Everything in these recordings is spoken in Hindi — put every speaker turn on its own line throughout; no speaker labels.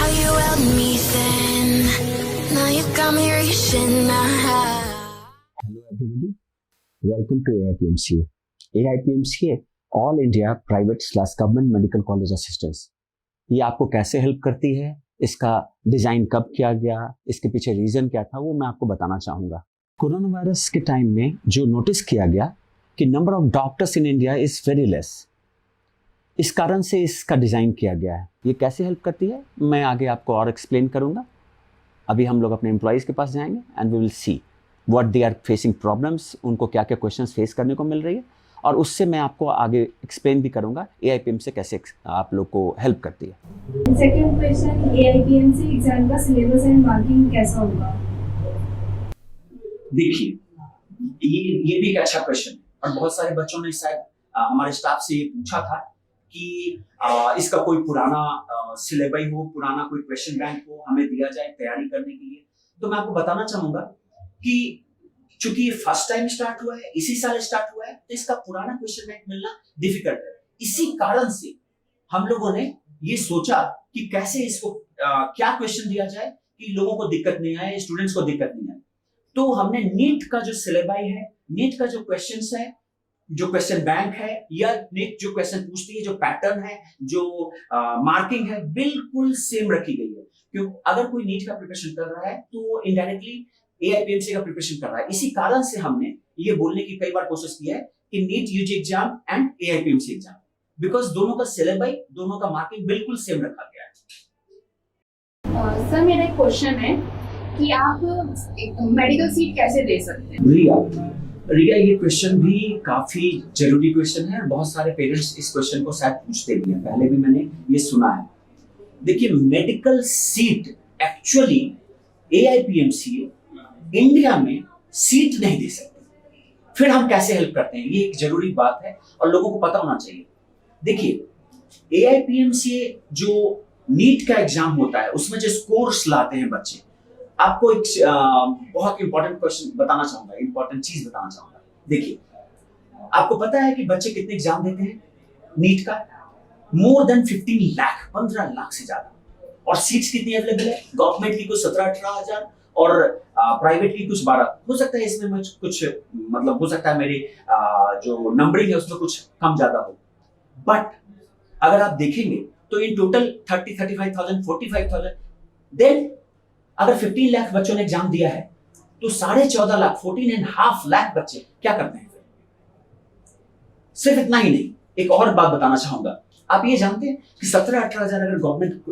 how you held me then. Now you got me reaching out.
Hello everybody, welcome to AIPMCA. AIPMCA all India private / government medical college assistants. ये आपको कैसे हेल्प करती है, इसका डिज़ाइन कब किया गया, इसके पीछे रीज़न क्या था, वो मैं आपको बताना चाहूँगा। कोरोना वायरस के टाइम में जो नोटिस किया गया कि number of doctors in India is very less, इस कारण से इसका डिज़ाइन किया गया है। ये कैसे हेल्प करती है मैं आगे आपको और एक्सप्लेन करूँगा। अभी हम लोग अपने एम्प्लॉयज़ के पास जाएंगे and we will see what they are facing problems, उनको क्या क्या क्वेश्चंस फेस करने को मिल रही है, और उससे मैं आपको आगे एक्सप्लेन भी करूँगा AIPM से कैसे आप लोग को हेल्प करती है।
सेकंड क्वेश्चन, AIPM से एग्जाम का सिलेबस एंड मार्किंग कैसा होगा?
देखिए, ये भी एक अच्छा क्वेश्चन है और बहुत सारे बच्चों ने शायद हमारे स्टाफ से ये पूछा था कि इसका कोई पुराना सिलेबस हो, पुराना कोई क्वेश्चन बैंक हो, हमें दिया जाए तैयारी करने के लिए। तो मैं आपको बताना चाहूंगा कि चूंकि ये फर्स्ट टाइम स्टार्ट हुआ है, इसी साल स्टार्ट हुआ है, तो इसका पुराना क्वेश्चन बैंक मिलना डिफिकल्ट है। इसी कारण से हम लोगों ने ये सोचा कि कैसे इसको क्या क्वेश्चन दिया जाए कि लोगों को दिक्कत नहीं आए, स्टूडेंट्स को दिक्कत नहीं आए। तो हमने नीट का जो सिलेबस है, नीट का जो क्वेश्चंस है, जो क्वेश्चन बैंक है, या नीट जो क्वेश्चन पूछती है, जो पैटर्न है, जो मार्किंग है, बिल्कुल सेम रखी गई है। क्यों? अगर कोई नीट का प्रिपरेशन कर रहा है तो वो इनडायरेक्टली AIPMC का प्रिपरेशन कर रहा है। इसी कारण से हमने ये बोलने की कई बार कोशिश की है कि NEET UG exam and AIPMC exam, because दोनों का सिलेबस, दोनों का मार्किंग बिल्कुल सेम रखा गया है।
सर, मेरा एक क्वेश्चन है कि आप मेडिकल सीट कैसे दे सकते हैं?
रिया, ये क्वेश्चन भी काफी जरूरी क्वेश्चन है। बहुत सारे पेरेंट्स इस क्वेश्चन को शायद पूछते भी हैं, पहले भी मैंने ये सुना है। देखिए, medical seat actually AIPMC India में सीट नहीं दे सकती। फिर हम कैसे हेल्प करते हैं, ये एक जरूरी बात है और लोगों को पता होना चाहिए। देखिए, AIPMC जो नीट का एग्जाम होता है, उसमें जो स्कोर्स लाते हैं बच्चे, आपको एक बहुत इंपॉर्टेंट क्वेश्चन बताना चाहूंगा, इंपॉर्टेंट चीज बताना चाहूंगा। देखिए, आपको पता है कि बच्चे कितने एग्जाम देते हैं नीट का? मोर देन 15 लाख, 15 लाख से ज्यादा। और सीट्स कितनी अवेलेबल है? गवर्नमेंट की कुछ 17-18 हजार और प्राइवेट की कुछ 12। हो सकता है इसमें मुझे कुछ मतलब हो सकता है मेरी जो नंबरिंग है उसमें कुछ कम ज्यादा हो, बट अगर आप देखेंगे तो इन टोटल 35,000 45,000। देन अगर 15 लाख बच्चों ने एग्जाम दिया है तो 14.5 लाख 14.5 लाख बच्चे क्या करते हैं? सिर्फ इतना ही नहीं, एक और बात बताना चाहूंगा। आप ये जानते हैं कि 17-18 हजार अगर गवर्नमेंट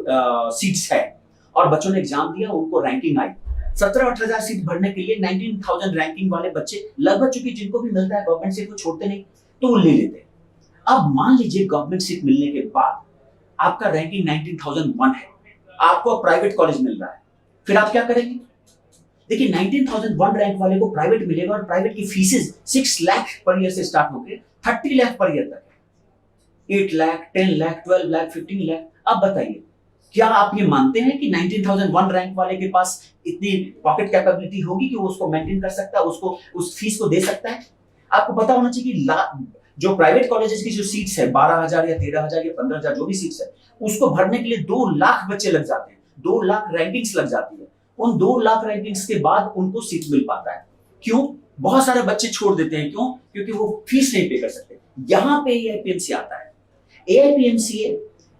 सीट्स है और बच्चों ने एग्जाम दिया, उनको रैंकिंग आई, 17-18 सीट भरने के लिए 19,000 रैंकिंग वाले बच्चे लगभग, चूंकि जिनको भी मिलता है गवर्नमेंट सीट वो छोड़ते नहीं, तो वो ले लेते हैं। अब मान लीजिए गवर्नमेंट सीट मिलने के बाद आपका रैंकिंग 19,001 है, आपको प्राइवेट कॉलेज मिल रहा है, फिर आप क्या करेंगे? देखिए, 19,001 रैंक वाले को प्राइवेट मिलेगा और प्राइवेट की फीसेस 6 लाख पर ईयर से स्टार्ट होकर 30 लाख पर ईयर तक है। 8 लाख, 10 लाख, 12 लाख, 15 लाख। अब बताइए, क्या आप ये मानते हैं कि 19,001 रैंक वाले के पास इतनी पॉकेट कैपेबिलिटी होगी कि वो उसको मेंटेन कर सकता है, उसको उस फीस को दे सकता है? आपको पता होना चाहिए कि जो प्राइवेट कॉलेजेस की जो सीट्स है 12,000 या 13,000 या 15,000 जो भी सीट्स है, उसको भरने के लिए 2 लाख बच्चे लग जाते हैं, 2 लाख रैंकिंग्स लग जाती है। उन 2 लाख रैंकिंग्स के बाद उनको सीट मिल पाता है। क्यों? बहुत सारे बच्चे छोड़ देते हैं। क्यों? क्योंकि वो फीस नहीं पे कर सकते। यहां पे AIPMC आता है। AIPMC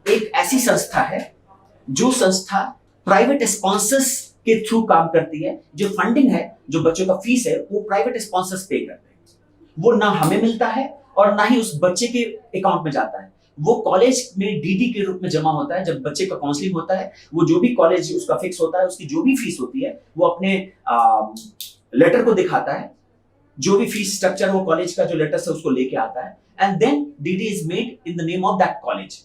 एक ऐसी संस्था है जो संस्था प्राइवेट स्पॉन्सर्स के थ्रू काम करती है। जो फंडिंग है, जो बच्चों का फीस है, वो प्राइवेट स्पॉन्सर्स पे करते हैं। वो ना हमें मिलता है और ना ही उस बच्चे के अकाउंट में जाता है। वो कॉलेज में DD के रूप में जमा होता है। जब बच्चे का काउंसलिंग होता है, वो जो भी कॉलेज उसका फिक्स होता है, उसकी जो भी फीस होती है, वो अपने लेटर को दिखाता है। जो भी फीस स्ट्रक्चर वो कॉलेज का जो लेटर है उसको लेके आता है, and then DD is made in the name of that college.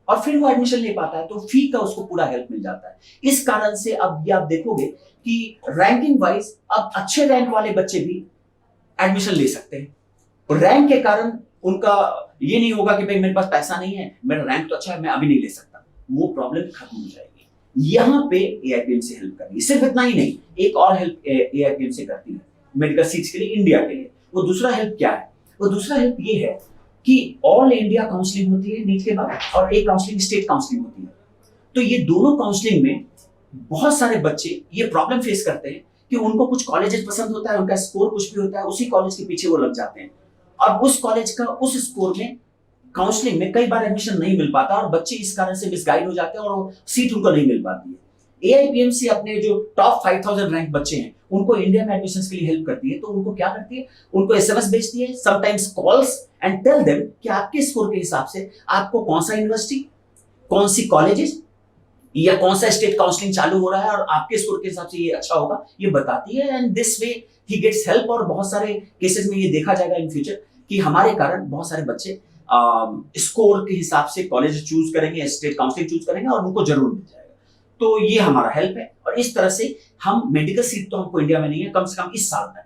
और फिर वो एडमिशन ले पाता है, तो फी का उसको पूरा हेल्प मिल जाता है। इस कारण से अब ये आप देखोगे कि रैंकिंग वाइज अब अच्छे रैंक वाले बच्चे भी एडमिशन ले सकते हैं। और रैंक के कारण उनका ये नहीं होगा कि भाई मेरे पास पैसा नहीं है, मेरा रैंक तो अच्छा है, मैं अभी नहीं ले सकता। वो प्रॉब्लम खत्म हो जाएगी। यहाँ पे AIPMC हेल्प कर रही है। सिर्फ इतना ही नहीं, एक और हेल्प AIPMC करती है मेडिकल सीट्स के लिए, इंडिया के लिए। वो दूसरा हेल्प क्या है? वो दूसरा हेल्प ये है कि ऑल इंडिया काउंसलिंग होती है नीट के बाद, और एक काउंसलिंग स्टेट काउंसलिंग होती है। तो ये दोनों काउंसलिंग में बहुत सारे बच्चे ये प्रॉब्लम फेस करते हैं कि उनको कुछ कॉलेजेस पसंद होता है, उनका स्कोर कुछ भी होता है, उसी कॉलेज के पीछे वो लग जाते हैं और उस कॉलेज का उस स्कोर में काउंसलिंग में कई बार एडमिशन नहीं मिल पाता और बच्चे इस कारण से मिसगाइड हो जाते हैं और सीट उनको नहीं मिल पाती है। AIPMC अपने जो टॉप 5000 रैंक बच्चे हैं उनको इंडिया में एडमिशंस के लिए हेल्प करती है। तो उनको क्या करती है, उनको SMS भेजती है, sometimes calls and tell them कि आपके स्कोर के हिसाब से आपको कौन सा यूनिवर्सिटी, कौन सी कॉलेजेस या कौन सा स्टेट काउंसलिंग चालू हो रहा है और आपके स्कोर के हिसाब से ये अच्छा होगा, ये बताती है। And this way he gets help. और बहुत सारे केसेस में ये देखा जाएगा इन फ्यूचर कि हमारे कारण बहुत सारे बच्चे स्कोर के हिसाब से कॉलेज चूज करेंगे, स्टेट काउंसलिंग चूज करेंगे और उनको जरूर मिल जाएगा। तो ये हमारा हेल्प है और इस तरह से हम मेडिकल सीट तो हमको इंडिया में नहीं है, कम से कम इस साल तक।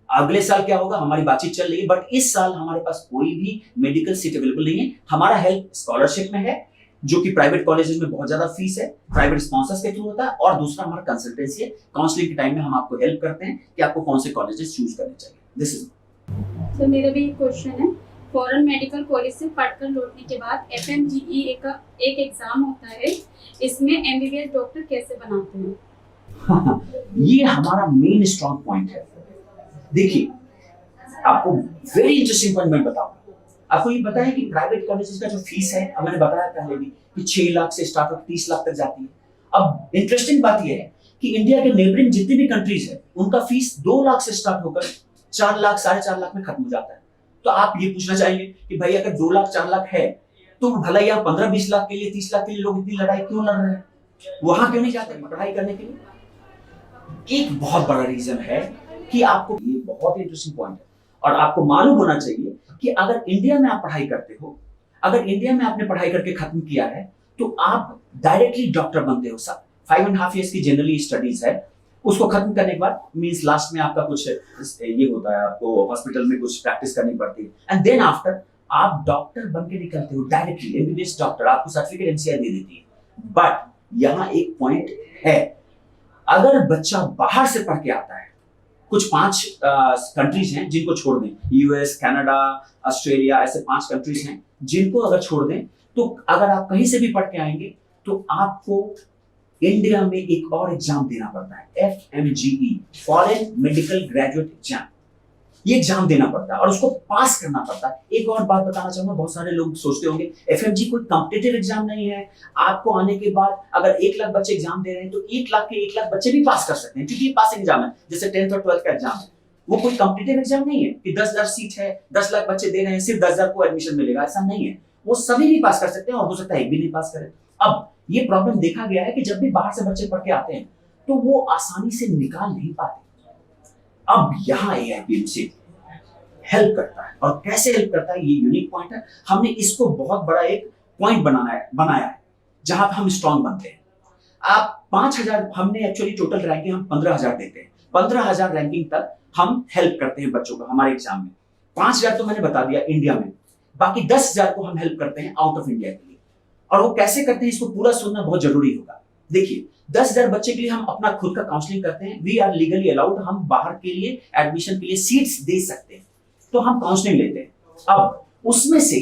अगले साल क्या होगा हमारी बातचीत चल रही है, बट इस साल हमारे पास कोई भी मेडिकल सीट अवेलेबल नहीं है। हमारा हेल्प स्कॉलरशिप में है जो कि प्राइवेट कॉलेजेस में बहुत ज्यादा फीस है, प्राइवेट स्पॉन्सर्स के थ्रू होता है। और दूसरा हमारा कंसल्टेंसी है, काउंसलिंग के टाइम में हम आपको हेल्प करते हैं कि आपको कौन से कॉलेजेस चूज करने चाहिए। दिस इज
तो मेरा भी एक क्वेश्चन है, फॉरेन मेडिकल कॉलेज से पढ़कर लौटने के बाद FMGE एक एग्जाम होता है, इसमें MBBS डॉक्टर कैसे बनाते हैं?
ये हमारा मेन स्ट्रॉन्ग पॉइंट है। देखिए आपको वेरी इंटरेस्टिंग पॉइंट मैं बताऊंगा। आपको ये पता है कि प्राइवेट कॉलेजेस का जो फीस है, अब मैंने बताया पहले भी कि 6 लाख से स्टार्ट होकर 30 लाख तक जाती है। अब इंटरेस्टिंग बात यह है कि इंडिया के नेबरिंग जितनी भी कंट्रीज है उनका फीस 2 लाख से स्टार्ट होकर 4 लाख 4.5 लाख में खत्म हो जाता है। तो आप ये पूछना चाहेंगे कि भाई अगर 2 लाख 4 लाख है तो भला यहाँ 15-20 लाख के लिए, 30 लाख के लिए लोग इतनी लड़ाई क्यों लड़ रहे हैं, वहां क्यों नहीं जाते पढ़ाई करने के लिए? एक बहुत बड़ा रीजन है कि आपको, ये बहुत इंटरेस्टिंग पॉइंट है और आपको मालूम होना चाहिए कि अगर इंडिया में आप पढ़ाई करते हो, अगर इंडिया में आपने पढ़ाई करके खत्म किया है तो आप डायरेक्टली डॉक्टर बनते हो। 5.5 years की जनरली स्टडीज है, उसको खत्म करने के बाद मींस लास्ट में आपका कुछ ये होता है, आपको हॉस्पिटल में कुछ प्रैक्टिस करनी पड़ती है एंड देन आफ्टर आप डॉक्टर बन के निकलते हो डायरेक्टली, MBBS डॉक्टर। आपको सर्टिफिकेट MCI दे देती है। बट यहाँ एक पॉइंट है, अगर बच्चा बाहर से पढ़ के आता है, कुछ 5 कंट्रीज हैं जिनको छोड़ दें, US, कनाडा, ऑस्ट्रेलिया, ऐसे 5 कंट्रीज हैं जिनको अगर छोड़ दें, तो अगर आप कहीं से भी पढ़ के आएंगे तो आपको इंडिया में एक और एग्जाम देना पड़ता है, FMGE, foreign medical graduate exam. ये एग्जाम देना पड़ता है और उसको पास करना पड़ता है। एक और बात बताना चाहूंगा, बहुत सारे लोग सोचते होंगे FMG कोई कॉम्पिटिटिव एग्जाम नहीं है, आपको आने के बाद अगर 1 लाख बच्चे एग्जाम दे रहे हैं तो 1 लाख के 1 लाख बच्चे भी पास कर सकते हैं, क्योंकि ये पासिंग एग्जाम है, जैसे 10th और 12th का एग्जाम है। वो कोई कॉम्पिटिटिव एग्जाम नहीं है कि 10,000 सीट है, 10 लाख बच्चे दे रहे हैं, सिर्फ 10,000 को एडमिशन मिलेगा, ऐसा नहीं है। वो सभी भी पास कर सकते हैं और हो सकता है एक भी नहीं पास करे। अब ये प्रॉब्लम देखा गया है कि जब भी बाहर से बच्चे पढ़ के आते हैं तो वो आसानी से निकाल नहीं पाते। अब यहाँ AIPMC हेल्प करता है, और कैसे हेल्प करता है ये यूनिक पॉइंट है। हमने इसको बहुत बड़ा एक पॉइंट बनाया है जहां पे हम स्ट्रांग बनते हैं। आप 5,000, हमने एक्चुअली टोटल रैंकिंग हम 15,000 देते हैं, 15,000 रैंकिंग तक हम हेल्प करते हैं बच्चों को हमारे एग्जाम में। 5,000 तो मैंने बता दिया इंडिया में, बाकी 10,000 को हम हेल्प करते हैं आउट ऑफ इंडिया के लिए। और वो कैसे करते हैं इसको पूरा सुनना बहुत जरूरी होगा। देखिए 10,000 बच्चे के लिए हम अपना खुद का काउंसलिंग करते हैं, वी आर लीगली अलाउड, हम बाहर के लिए एडमिशन के लिए सीट्स दे सकते हैं, तो हम काउंसलिंग लेते हैं। अब उसमें से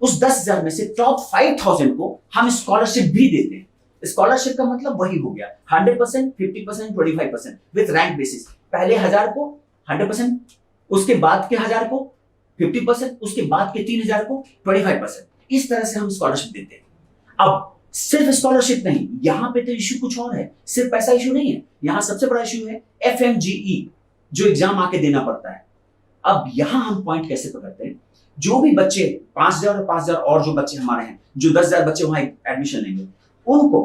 उस 10,000 में से टॉप 5,000 को हम स्कॉलरशिप भी देते हैं। स्कॉलरशिप का मतलब वही हो गया 100%, 50%, 25% विद रैंक बेसिस। पहले 1000 को 100%, उसके बाद के 1000 को 50%, उसके बाद के 3,000 को 25%। इस तरह से हम स्कॉलरशिप देते हैं। अब सिर्फ स्कॉलरशिप नहीं, यहाँ पे तो इश्यू कुछ और है, सिर्फ पैसा इश्यू नहीं है। यहाँ सबसे बड़ा इश्यू है FMGE जो एग्जाम आके देना पड़ता है। अब यहां हम पॉइंट कैसे पकड़ते हैं, जो भी बच्चे 5,000 और 5,000 और जो बच्चे हमारे हैं, जो 10,000 बच्चे वहां एडमिशन लेंगे, उनको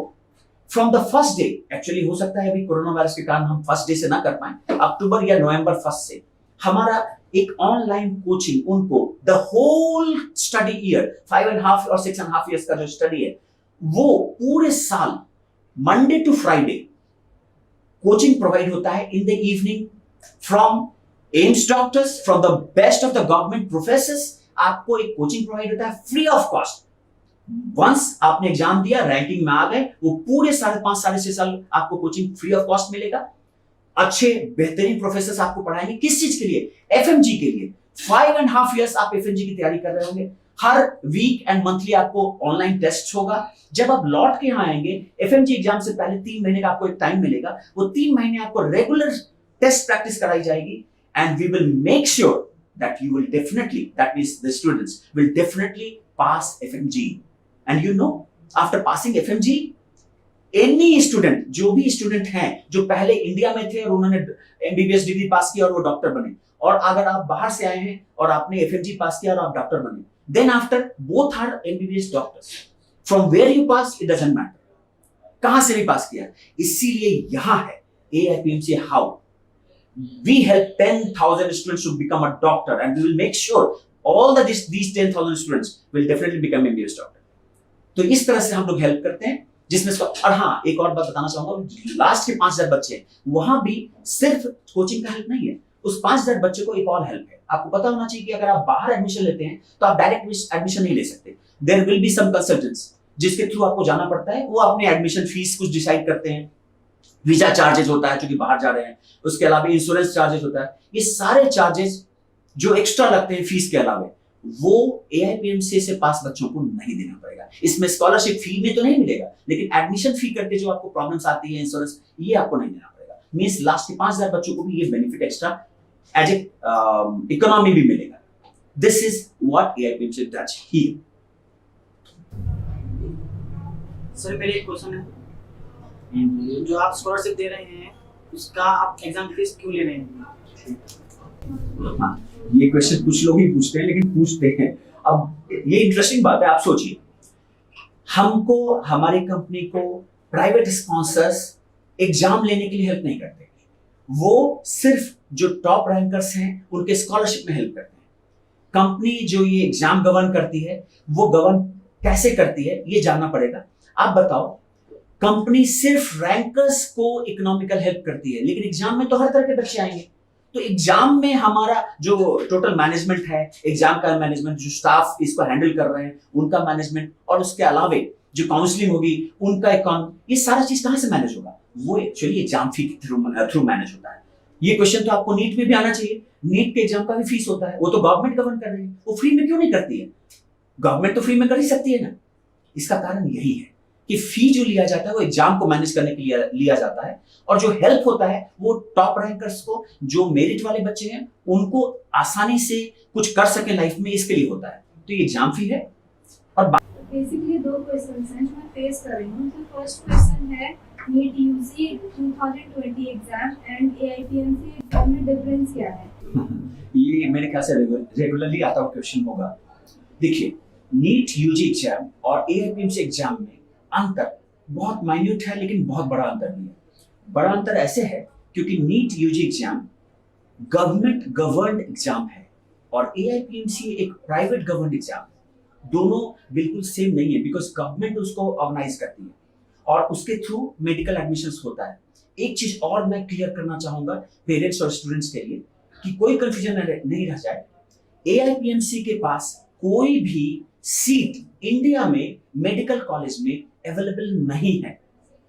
from the first day, actually हो सकता है अभी कोरोना वायरस के कारण हम फर्स्ट डे से ना कर पाए, अक्टूबर या नवंबर 1 से हमारा एक ऑनलाइन कोचिंग उनको द होल स्टडी ईयर 5.5 और 6.5 ईयर्स का जो स्टडी है वो पूरे साल Monday to Friday coaching provide होता है in the evening from AIIMS doctors, from the best of the government professors. आपको एक कोचिंग प्रोवाइड होता है फ्री ऑफ कॉस्ट। वंस आपने एग्जाम दिया, रैंकिंग में आ गए, वो पूरे 5.5 साढ़े 6 साल आपको कोचिंग फ्री ऑफ कॉस्ट मिलेगा। अच्छे बेहतरीन प्रोफेसर्स आपको पढ़ाएंगे। किस चीज के लिए? FMG के लिए। 5.5 years आप FMG की तैयारी कर रहे होंगे हर वीक एंड मंथली आपको ऑनलाइन टेस्ट होगा। जब आप लौट के यहाँ आएंगे एफएमजी एग्जाम से पहले 3 महीने का आपको एक टाइम मिलेगा, वो 3 महीने आपको रेगुलर टेस्ट प्रैक्टिस कराई जाएगी and we will make sure that you will definitely, that means the students will definitely pass FMG. And you know, after passing FMG, any student, जो भी स्टूडेंट हैं जो पहले इंडिया में थे और उन्होंने एमबीबीएस डिग्री पास किया और वो डॉक्टर बने, और अगर आप बाहर से आए हैं और आपने एफएमजी पास किया और आप डॉक्टर बने, then after both are MBBS doctors. From where you pass it doesn't matter, कहां से भी पास किया। इसीलिए यहां है AIPMC how we help 10,000 students to become a doctor and we will make sure all that these 10,000 students will definitely become MBBS doctor। तो इस तरह से हम लोग हेल्प करते हैं जिसमें और हाँ एक और बात बताना चाहूंगा, लास्ट के 5,000 बच्चे हैं वहां भी सिर्फ कोचिंग का हेल्प नहीं है, उस 5,000 बच्चे को एक और हेल्प है। आपको पता होना चाहिए कि अगर आप बाहर एडमिशन लेते हैं तो आप डायरेक्ट एडमिशन नहीं ले सकते, there will be some consultants जिसके थ्रू आपको जाना पड़ता है, वो अपने एडमिशन फीस कुछ डिसाइड करते हैं, वीजा चार्जेस होता है क्योंकि बाहर जा रहे हैं, उसके अलावा इंश्योरेंस चार्जेस होता है, ये सारे चार्जेस जो एक्स्ट्रा लगते हैं फीस के अलावा वो AIPMC से पास बच्चों को नहीं देना पड़ेगा। इसमें स्कॉलरशिप फी में तो नहीं मिलेगा, लेकिन एडमिशन फी करके जो आपको प्रॉब्लम्स आती है इंश्योरेंस, ये आपको नहीं देना पड़ेगा। मींस लास्ट के 5,000 बच्चों को भी ये benefit extra as a economy भी मिलेगा। This is what AIPMC does here.
Sir मेरे एक क्वेश्चन है, जो आप स्कॉलरशिप दे रहे हैं उसका आप एग्जाम फीस क्यों ले रहे हैं?
हाँ, ये क्वेश्चन कुछ लोग ही पूछते हैं लेकिन पूछते हैं। अब ये इंटरेस्टिंग बात है, आप सोचिए हमको हमारी कंपनी को प्राइवेट स्पॉन्सर्स एग्जाम लेने के लिए हेल्प नहीं करते, वो सिर्फ जो टॉप रैंकर्स हैं उनके स्कॉलरशिप में हेल्प करते हैं। कंपनी जो ये एग्जाम गवर्न करती है वो गवर्न कैसे करती है ये जानना पड़ेगा। आप बताओ, कंपनी सिर्फ रैंकर्स को इकोनॉमिकल हेल्प करती है, लेकिन एग्जाम में तो हर तरह के बच्चे आएंगे, तो एग्जाम में हमारा जो टोटल मैनेजमेंट है, एग्जाम का मैनेजमेंट, जो स्टाफ इसको हैंडल कर रहे हैं उनका मैनेजमेंट, और उसके अलावा जो काउंसलिंग होगी उनका अकाउंट, ये सारा चीज कहां से मैनेज होगा? वो एक्चुअली एग्जाम फी के थ्रू मैनेज होता है। ये क्वेश्चन तो आपको नीट में भी आना चाहिए, नीट के एग्जाम का भी फीस होता है, वो तो गवर्नमेंट गवर्न कर रही है, वो फ्री में क्यों नहीं करती है? गवर्नमेंट तो फ्री में कर ही सकती है ना। इसका कारण यही है कि फी जो लिया जाता है वो एग्जाम को मैनेज करने के लिए लिया जाता है, और जो हेल्प होता है वो टॉप रैंकर्स को, जो मेरिट वाले बच्चे हैं उनको आसानी से कुछ कर सके लाइफ में, इसके लिए होता है। तो ये एग्जाम फी है। और
बेसिकली 2 क्वेश्चंस हैं जो मैं फेस कर रही हूँ। तो फर्स्ट क्वेश्चन है NEET UG 2020 exam and AIPMC exam में डिफरेंस क्या है?
ये मेरे ख्याल से रेगुलरली आता हुआ क्वेश्चन होगा। देखिए, नीट यूजी एग्जाम और AIPMC एग्जाम में अंतर बहुत माइन्यूट है, लेकिन बहुत बड़ा अंतर भी है। बड़ा अंतर ऐसे है क्योंकि NEET UG exam government governed exam है और AIPMC एक प्राइवेट गवर्नड एग्जाम है। दोनों बिल्कुल सेम नहीं है, बिकॉज गवर्नमेंट उसको ऑर्गेनाइज करती है और उसके थ्रू मेडिकल एडमिशंस होता है। एक चीज और मैं क्लियर करना चाहूंगा पेरेंट्स और स्टूडेंट्स के लिए कि कोई कंफ्यूजन नहीं रह जाए। AIPMC के पास कोई भी सीट इंडिया में मेडिकल कॉलेज में अवेलेबल नहीं है,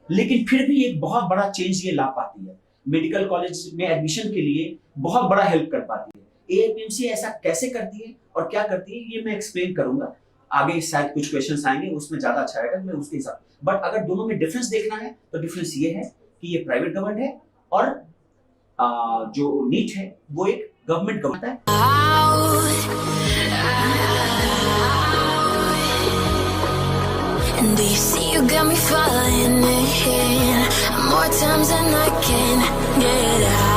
लेकिन फिर भी एक बहुत बड़ा चेंज ये ला पाती है, मेडिकल कॉलेज में एडमिशन के लिए बहुत बड़ा हेल्प कर पाती है। AIPMC ऐसा कैसे करती है और क्या करती है ये मैं एक्सप्लेन करूंगा आगे, शायद कुछ क्वेश्चंस आएंगे उसमें ज्यादा अच्छा रहेगा मैं उसके हिसाब। बट अगर दोनों में डिफरेंस देखना है तो डिफरेंस ये है कि ये प्राइवेट गवर्नमेंट है और जो नीट है वो एक गवर्नमेंट गवर्नमेंट है।
And do you see you got me falling in more times than I can get out?